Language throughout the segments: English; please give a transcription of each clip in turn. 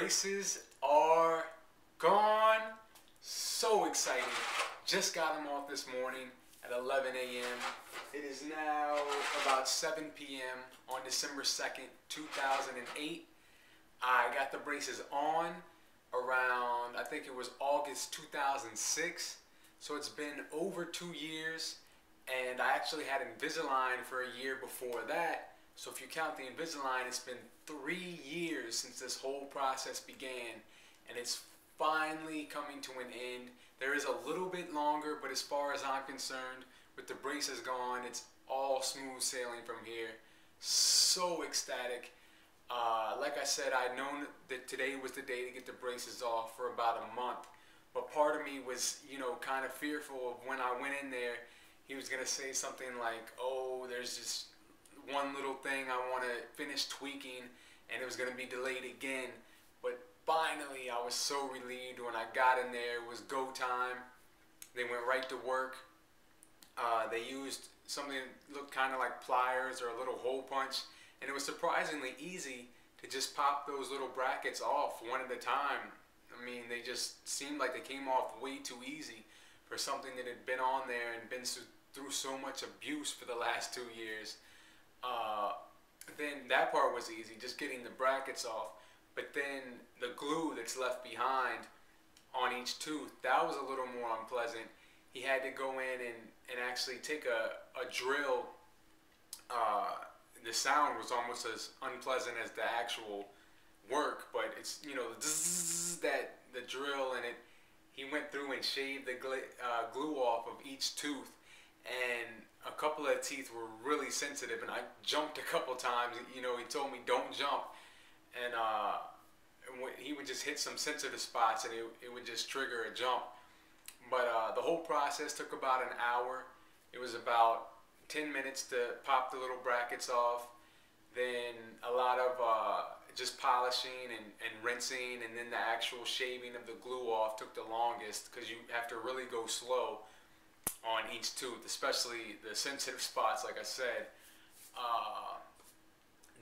braces are gone. So excited. Just got them off this morning at 11 a.m. It is now about 7 p.m. on December 2nd, 2008. I got the braces on around, I think it was August 2006. So it's been over 2 years, and I actually had Invisalign for a year before that. So if you count the Invisalign, it's been 3 years since this whole process began, and it's finally coming to an end. There is a little bit longer, but as far as I'm concerned, with the braces gone, it's all smooth sailing from here. So ecstatic. Like I said, I'd known that today was the day to get the braces off for about a month, but part of me was, kind of fearful of when I went in there, he was gonna say something like, oh, there's just one little thing I want to finish tweaking, and it was going to be delayed again. But finally, I was so relieved when I got in there. It was go time. They went right to work. They used something that looked kind of like pliers or a little hole punch, and it was surprisingly easy to just pop those little brackets off one at a time. I mean, they just seemed like they came off way too easy for something that had been on there and been through so much abuse for the last 2 years. Then that part was easy, just getting the brackets off. But then the glue that's left behind on each tooth, that was a little more unpleasant. He had to go in and actually take a drill. The sound was almost as unpleasant as the actual work, but it's, the zzz, the drill, and he went through and shaved the glue off of each tooth. And a couple of teeth were really sensitive, and I jumped a couple times. He told me don't jump, and he would just hit some sensitive spots, and it would just trigger a jump. But the whole process took about an hour. It was about 10 minutes to pop the little brackets off, then a lot of just polishing and rinsing, and then the actual shaving of the glue off took the longest, because you have to really go slow on each tooth, especially the sensitive spots, like I said.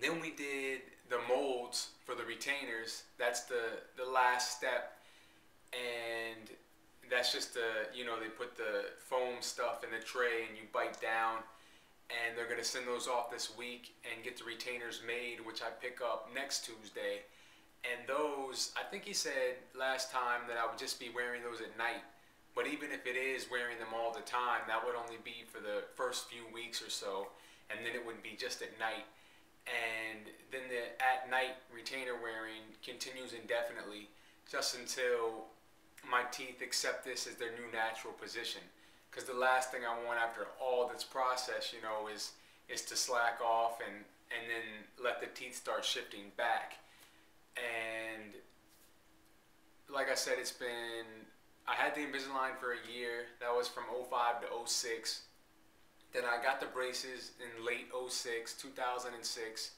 Then we did the molds for the retainers. That's the last step, and that's just they put the foam stuff in the tray and you bite down, and they're gonna send those off this week and get the retainers made, which I pick up next Tuesday. And those, I think he said last time that I would just be wearing those at night. But even if it is wearing them all the time, that would only be for the first few weeks or so, and then it would be just at night. And then the at night retainer wearing continues indefinitely, just until my teeth accept this as their new natural position. Because the last thing I want after all this process, is to slack off and then let the teeth start shifting back. And like I said, I had the Invisalign for a year. That was from 05 to 06. Then I got the braces in late 06, 2006.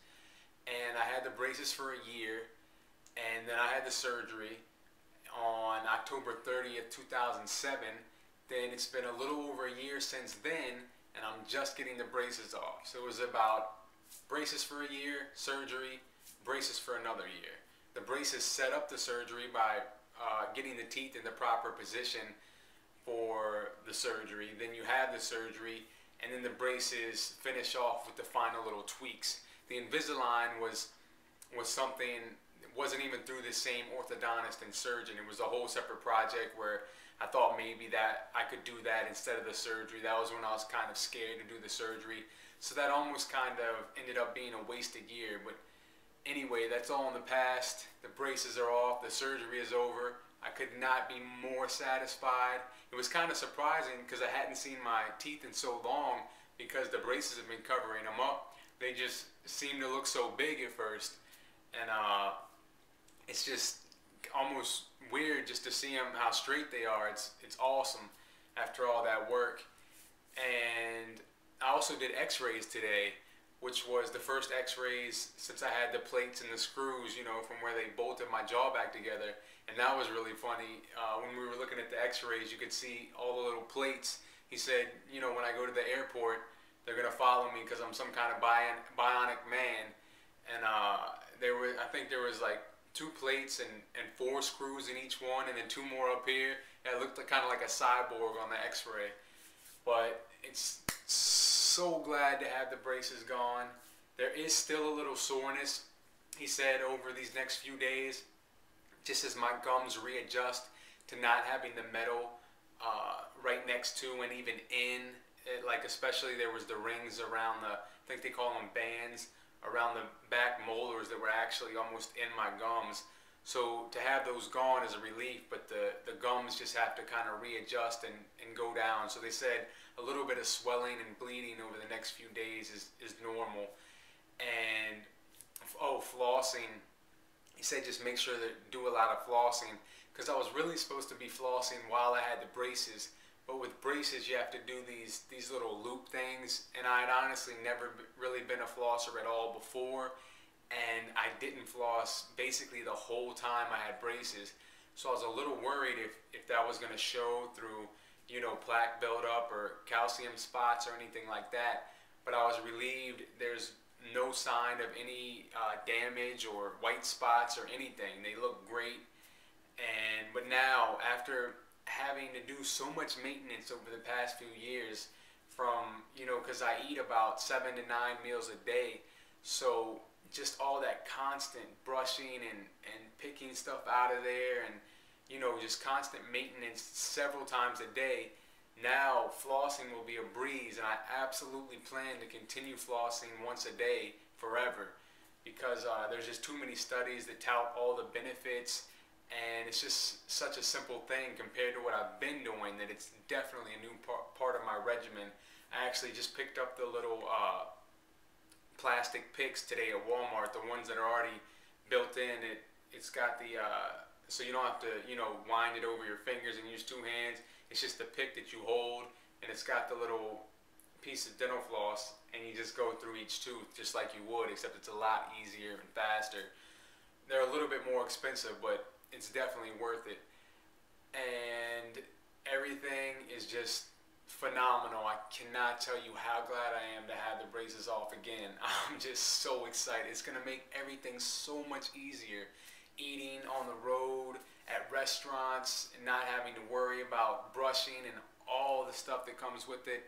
And I had the braces for a year. And then I had the surgery on October 30th, 2007. Then it's been a little over a year since then, and I'm just getting the braces off. So it was about braces for a year, surgery, braces for another year. The braces set up the surgery by getting the teeth in the proper position for the surgery. Then you have the surgery, and then the braces finish off with the final little tweaks. The Invisalign was something that wasn't even through the same orthodontist and surgeon. It was a whole separate project where I thought maybe that I could do that instead of the surgery. That was when I was kind of scared to do the surgery. So that almost kind of ended up being a wasted year. But anyway, that's all in the past. The braces are off. The surgery is over. I could not be more satisfied. It was kind of surprising because I hadn't seen my teeth in so long, because the braces have been covering them up. They just seemed to look so big at first. And it's just almost weird just to see them, how straight they are. It's awesome after all that work. And I also did x-rays today, which was the first x-rays since I had the plates and the screws, from where they bolted my jaw back together. And that was really funny. When we were looking at the x-rays, you could see all the little plates. He said, when I go to the airport, they're going to follow me because I'm some kind of bionic man. And I think there was like two plates and four screws in each one, and then two more up here. Yeah, it looked like, kind of like a cyborg on the X-ray. But it's so glad to have the braces gone. There is still a little soreness, he said, over these next few days, just as my gums readjust to not having the metal right next to and even in it, like especially there was the rings around the, I think they call them bands, around the back molars that were actually almost in my gums. So to have those gone is a relief, but the gums just have to kind of readjust and go down. So they said a little bit of swelling and bleeding over the next few days is normal. And oh, flossing, he said just make sure that do a lot of flossing, because I was really supposed to be flossing while I had the braces, but with braces you have to do these little loop things, and I had honestly never really been a flosser at all before, and I didn't floss basically the whole time I had braces. So I was a little worried if that was going to show through, you know, plaque buildup or calcium spots or anything like that. But I was relieved there's no sign of any damage or white spots or anything. They look great. But now, after having to do so much maintenance over the past few years, from, you know, because I eat about 7 to 9 meals a day, so just all that constant brushing and picking stuff out of there, and, you know, just constant maintenance several times a day. Now flossing will be a breeze, and I absolutely plan to continue flossing once a day forever, because there's just too many studies that tout all the benefits, and it's just such a simple thing compared to what I've been doing that it's definitely a new part of my regimen. I actually just picked up the little plastic picks today at Walmart, the ones that are already built in. It's got the so you don't have to, you know, wind it over your fingers and use two hands. It's just the pick that you hold, and it's got the little piece of dental floss, and you just go through each tooth just like you would, except it's a lot easier and faster. They're a little bit more expensive, but it's definitely worth it. And everything is just phenomenal. I cannot tell you how glad I am to have the braces off again. I'm just so excited. It's going to make everything so much easier. Eating on the road, at restaurants, and not having to worry about brushing and all the stuff that comes with it.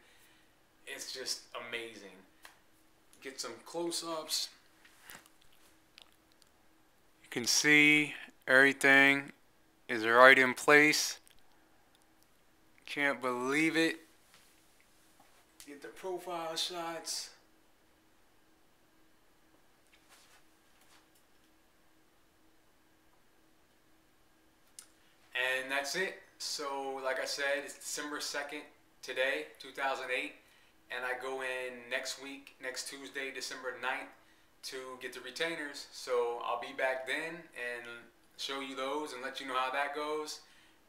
It's just amazing. Get some close-ups. You can see everything is right in place. Can't believe it. Get the profile shots. And that's it. So like I said, it's December 2nd today, 2008. And I go in next week, next Tuesday, December 9th, to get the retainers. So I'll be back then and show you those and let you know how that goes.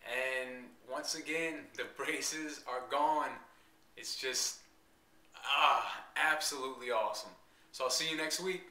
And once again, the braces are gone. It's just absolutely awesome. So I'll see you next week.